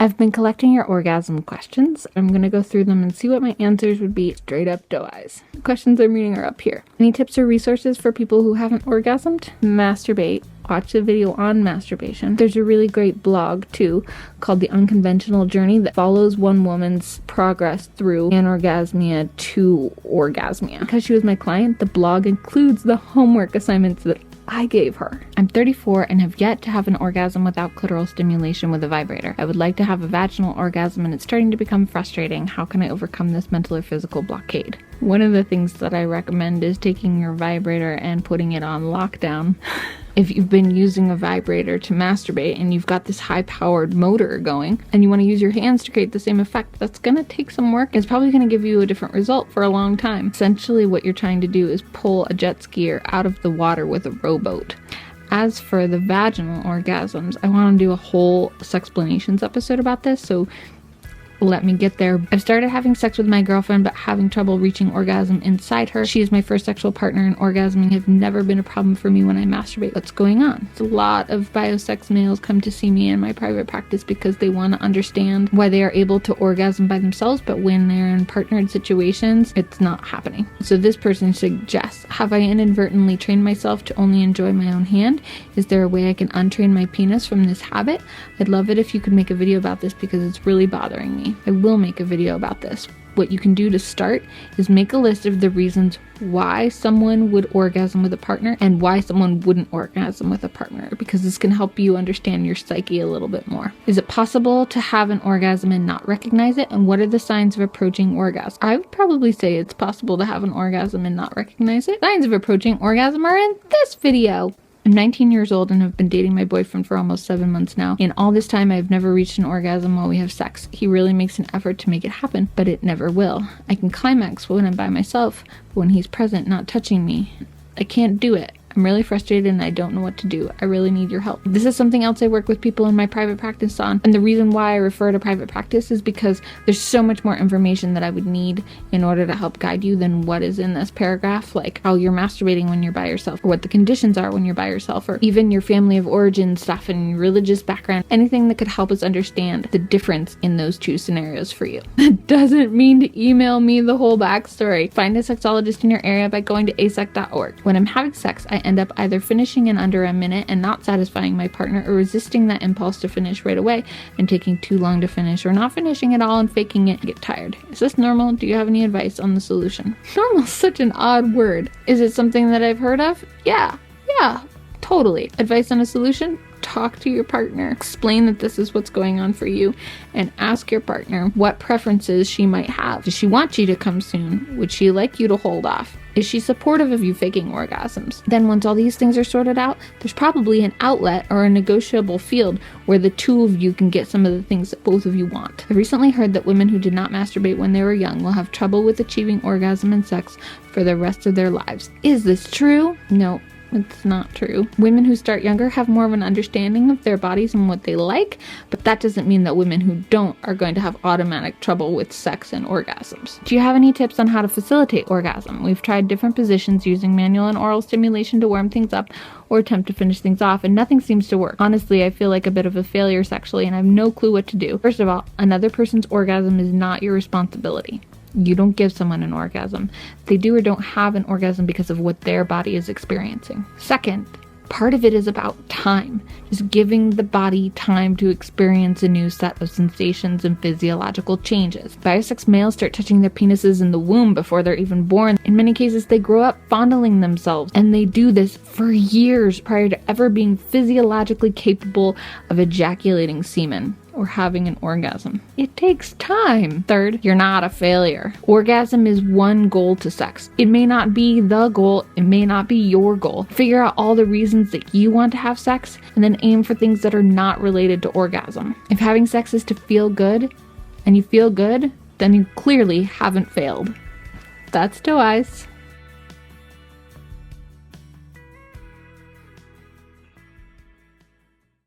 I've been collecting your orgasm questions. I'm going to go through them and see what my answers would be straight up doe eyes. The questions I'm reading are up here. Any tips or resources for people who haven't orgasmed? Masturbate. Watch a video on masturbation. There's a really great blog too called The Unconventional Journey that follows one woman's progress through anorgasmia to orgasmia. Because she was my client, the blog includes the homework assignments that I gave her. I'm 34 and have yet to have an orgasm without clitoral stimulation with a vibrator. I would like to have a vaginal orgasm and it's starting to become frustrating. How can I overcome this mental or physical blockade? One of the things that I recommend is taking your vibrator and putting it on lockdown. If you've been using a vibrator to masturbate and you've got this high-powered motor going and you want to use your hands to create the same effect, that's going to take some work. It's probably going to give you a different result for a long time. Essentially, what you're trying to do is pull a jet skier out of the water with a rowboat. As for the vaginal orgasms, I want to do a whole sexplanations episode about this, so let me get there. I've started having sex with my girlfriend, but having trouble reaching orgasm inside her. She is my first sexual partner, and orgasming has never been a problem for me when I masturbate. What's going on? A lot of biosex males come to see me in my private practice because they want to understand why they are able to orgasm by themselves, but when they're in partnered situations, it's not happening. So this person suggests, have I inadvertently trained myself to only enjoy my own hand? Is there a way I can untrain my penis from this habit? I'd love it if you could make a video about this because it's really bothering me. I will make a video about this. What you can do to start is make a list of the reasons why someone would orgasm with a partner and why someone wouldn't orgasm with a partner, because this can help you understand your psyche a little bit more. Is it possible to have an orgasm and not recognize it? And what are the signs of approaching orgasm? I would probably say it's possible to have an orgasm and not recognize it. Signs of approaching orgasm are in this video. I'm 19 years old and have been dating my boyfriend for almost 7 months now. In all this time, I've never reached an orgasm while we have sex. He really makes an effort to make it happen, but it never will. I can climax when I'm by myself, but when he's present, not touching me, I can't do it. I'm really frustrated and I don't know what to do. I really need your help. This is something else I work with people in my private practice on. And the reason why I refer to private practice is because there's so much more information that I would need in order to help guide you than what is in this paragraph, like how you're masturbating when you're by yourself, or what the conditions are when you're by yourself, or even your family of origin stuff and your religious background. Anything that could help us understand the difference in those two scenarios for you. That doesn't mean to email me the whole backstory. Find a sexologist in your area by going to asec.org. When I'm having sex, I end up either finishing in under a minute and not satisfying my partner, or resisting that impulse to finish right away and taking too long to finish, or not finishing at all and faking it to get tired. Is this normal? Do you have any advice on the solution? Normal is such an odd word. Is it something that I've heard of? Yeah, totally. Advice on a solution? Talk to your partner. Explain that this is what's going on for you and ask your partner what preferences she might have. Does she want you to come soon? Would she like you to hold off? Is she supportive of you faking orgasms? Then once all these things are sorted out, there's probably an outlet or a negotiable field where the two of you can get some of the things that both of you want. I recently heard that women who did not masturbate when they were young will have trouble with achieving orgasm and sex for the rest of their lives. Is this true? No. It's not true. Women who start younger have more of an understanding of their bodies and what they like, but that doesn't mean that women who don't are going to have automatic trouble with sex and orgasms. Do you have any tips on how to facilitate orgasm? We've tried different positions using manual and oral stimulation to warm things up or attempt to finish things off, and nothing seems to work. Honestly, I feel like a bit of a failure sexually, and I have no clue what to do. First of all, another person's orgasm is not your responsibility. You don't give someone an orgasm. They do or don't have an orgasm because of what their body is experiencing. Second, part of it is about time. Just giving the body time to experience a new set of sensations and physiological changes. Biosex males start touching their penises in the womb before they're even born. In many cases, they grow up fondling themselves, and they do this for years prior to ever being physiologically capable of ejaculating semen or having an orgasm. It takes time. Third, you're not a failure. Orgasm is one goal to sex. It may not be the goal. It may not be your goal. Figure out all the reasons that you want to have sex and then aim for things that are not related to orgasm. If having sex is to feel good and you feel good, then you clearly haven't failed. That's doe eyes.